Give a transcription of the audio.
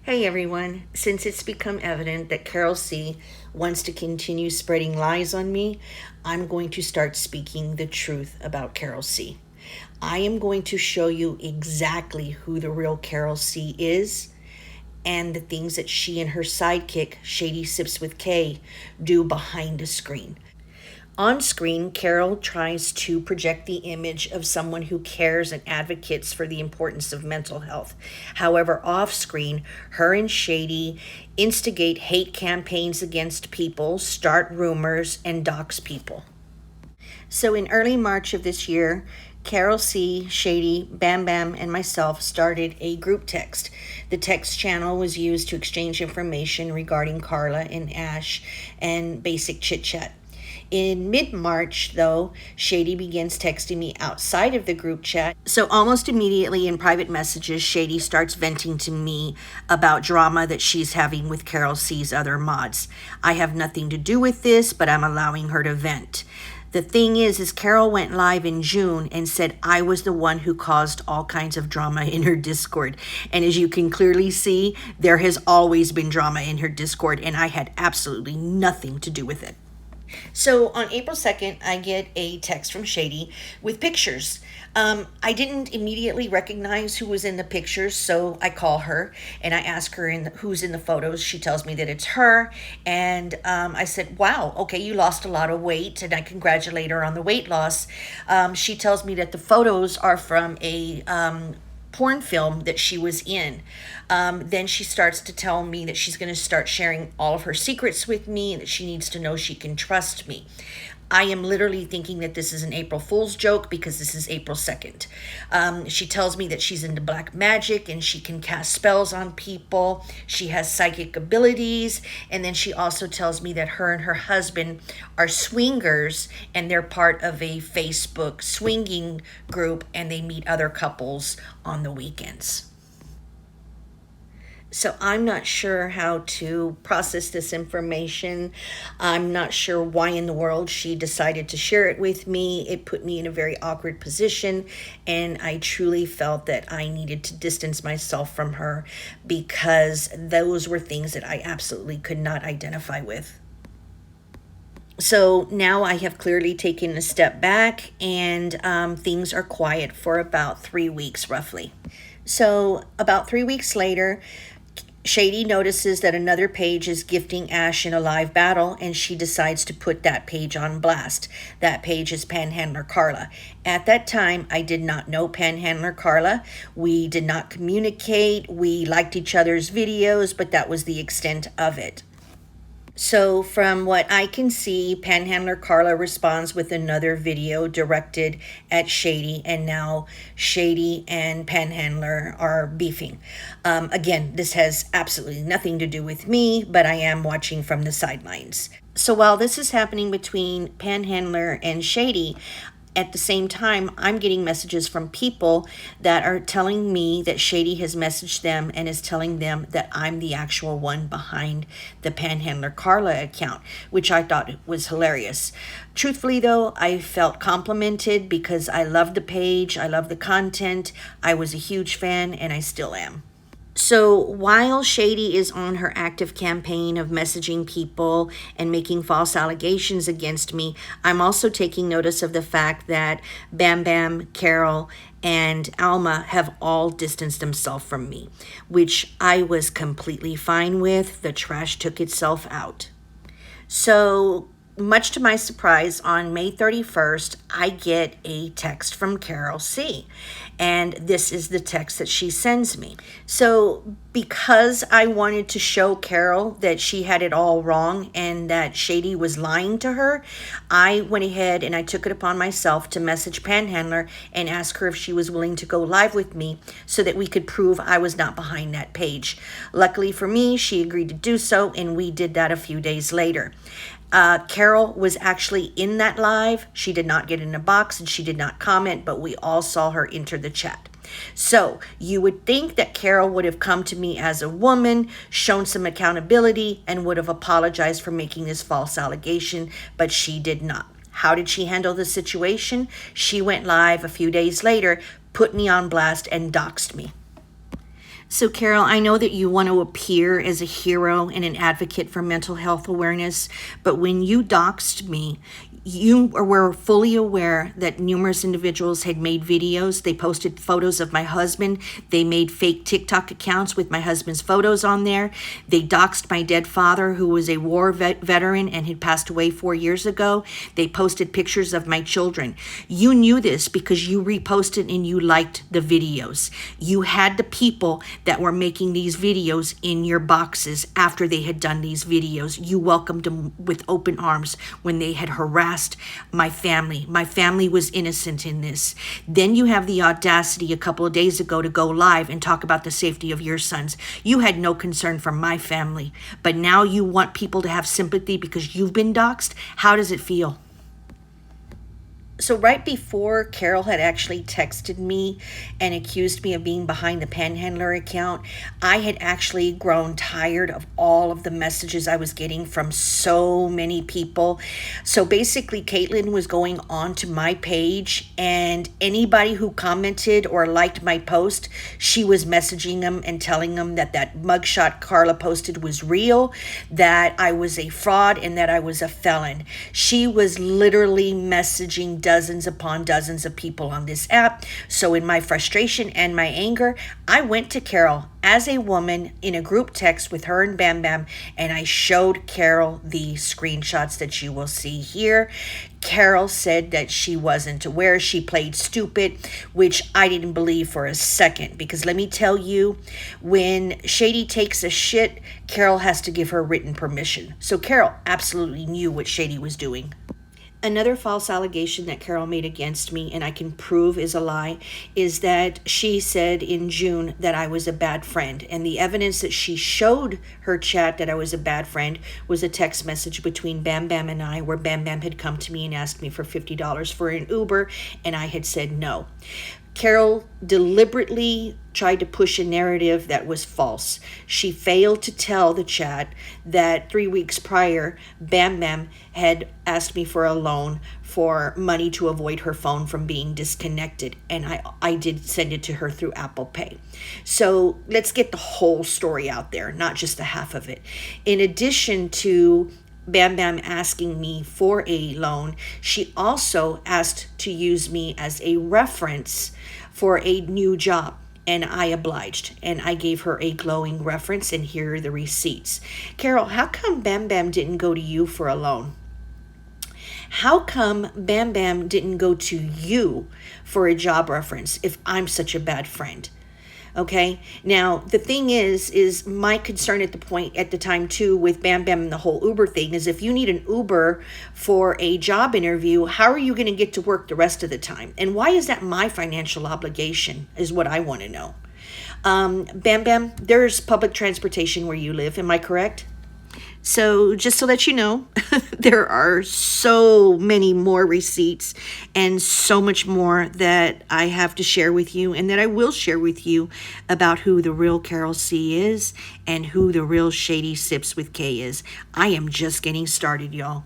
Hey everyone, since it's become evident that Carol C wants to continue spreading lies on me, I'm going to start speaking the truth about Carol C. I am going to show you exactly who the real Carol C is and the things that she and her sidekick, Shady Sips with K, do behind a screen. On screen, Carol tries to project the image of someone who cares and advocates for the importance of mental health. However, off screen, her and Shady instigate hate campaigns against people, start rumors, and dox people. So in early March of this year, Carol C., Shady, Bam Bam, and myself started a group text. The text channel was used to exchange information regarding Carla and Ash and basic chit chat. In mid-March, though, Shady begins texting me outside of the group chat. So almost immediately in private messages, Shady starts venting to me about drama that she's having with Carol C's other mods. I have nothing to do with this, but I'm allowing her to vent. The thing is Carol went live in June and said I was the one who caused all kinds of drama in her Discord. And as you can clearly see, there has always been drama in her Discord, and I had absolutely nothing to do with it. So on April 2nd, I get a text from Shady with pictures. I didn't immediately recognize who was in the pictures, so I call her and I ask her who's in the photos. She tells me that it's her, and I said, wow, okay, you lost a lot of weight, and I congratulate her on the weight loss. She tells me that the photos are from a porn film that she was in. Then she starts to tell me that she's going to start sharing all of her secrets with me and that she needs to know she can trust me. I am literally thinking that this is an April Fool's joke because this is April 2nd. She tells me that she's into black magic and she can cast spells on people. She has psychic abilities. And then she also tells me that her and her husband are swingers and they're part of a Facebook swinging group and they meet other couples on the weekends. So I'm not sure how to process this information. I'm not sure why in the world she decided to share it with me. It put me in a very awkward position, and I truly felt that I needed to distance myself from her because those were things that I absolutely could not identify with. So now I have clearly taken a step back, and things are quiet for about 3 weeks roughly. So about 3 weeks later, Shady notices that another page is gifting Ash in a live battle, and she decides to put that page on blast. That page is Panhandler Carla. At that time, I did not know Panhandler Carla. We did not communicate. We liked each other's videos, but that was the extent of it. So from what I can see, Panhandler Carla responds with another video directed at Shady, and now Shady and Panhandler are beefing. Again, this has absolutely nothing to do with me, but I am watching from the sidelines. So while this is happening between Panhandler and Shady, at the same time, I'm getting messages from people that are telling me that Shady has messaged them and is telling them that I'm the actual one behind the Panhandler Carla account, which I thought was hilarious. Truthfully, though, I felt complimented because I love the page, I love the content, I was a huge fan, and I still am. So while Shady is on her active campaign of messaging people and making false allegations against me, I'm also taking notice of the fact that Bam Bam, Carol, and Alma have all distanced themselves from me, which I was completely fine with. The trash took itself out. So much to my surprise, on May 31st, I get a text from Carol C. And this is the text that she sends me. So because I wanted to show Carol that she had it all wrong and that Shady was lying to her, I went ahead and I took it upon myself to message Panhandler and ask her if she was willing to go live with me so that we could prove I was not behind that page. Luckily for me, she agreed to do so, and we did that a few days later. Carol was actually in that live. She did not get in a box and she did not comment, but we all saw her enter the chat. So you would think that Carol would have come to me as a woman, shown some accountability, and would have apologized for making this false allegation, but she did not. How did she handle the situation? She went live a few days later, put me on blast, and doxed me. So, Carol, I know that you want to appear as a hero and an advocate for mental health awareness, but when you doxed me, you were fully aware that numerous individuals had made videos. They posted photos of my husband. They made fake TikTok accounts with my husband's photos on there. They doxed my dead father, who was a war veteran and had passed away 4 years ago. They posted pictures of my children. You knew this because you reposted and you liked the videos. You had the people that were making these videos in your boxes after they had done these videos. You welcomed them with open arms when they had harassed my family. My family was innocent in this. Then you have the audacity a couple of days ago to go live and talk about the safety of your sons. You had no concern for my family, but now you want people to have sympathy because you've been doxxed. How does it feel? So right before Carol had actually texted me and accused me of being behind the Panhandler account, I had actually grown tired of all of the messages I was getting from so many people. So basically, Caitlin was going on to my page, and anybody who commented or liked my post, she was messaging them and telling them that that mugshot Carla posted was real, that I was a fraud, and that I was a felon. She was literally messaging dozens upon dozens of people on this app. So in my frustration and my anger, I went to Carol as a woman in a group text with her and Bam Bam, and I showed Carol the screenshots that you will see here. Carol said that she wasn't aware. She played stupid, which I didn't believe for a second, because let me tell you, when Shady takes a shit, Carol has to give her written permission. So Carol absolutely knew what Shady was doing. Another false allegation that Carol made against me, and I can prove is a lie, is that she said in June that I was a bad friend. And the evidence that she showed her chat that I was a bad friend was a text message between Bam Bam and I, where Bam Bam had come to me and asked me for $50 for an Uber, and I had said no. Carol deliberately tried to push a narrative that was false. She failed to tell the chat that 3 weeks prior, Bam Bam had asked me for a loan for money to avoid her phone from being disconnected. And I did send it to her through Apple Pay. So let's get the whole story out there, not just the half of it. In addition to Bam Bam asking me for a loan, she also asked to use me as a reference for a new job. And I obliged, and I gave her a glowing reference, and here are the receipts. Carol, how come Bam Bam didn't go to you for a loan? How come Bam Bam didn't go to you for a job reference if I'm such a bad friend? Okay. Now, the thing is my concern at the time too with Bam Bam and the whole Uber thing is, if you need an Uber for a job interview, how are you going to get to work the rest of the time? And why is that my financial obligation is what I want to know. Bam Bam, there's public transportation where you live. Am I correct? So just to let you know, there are so many more receipts and so much more that I have to share with you, and that I will share with you about who the real Carol C is and who the real Shady Sips with K is. I am just getting started, y'all.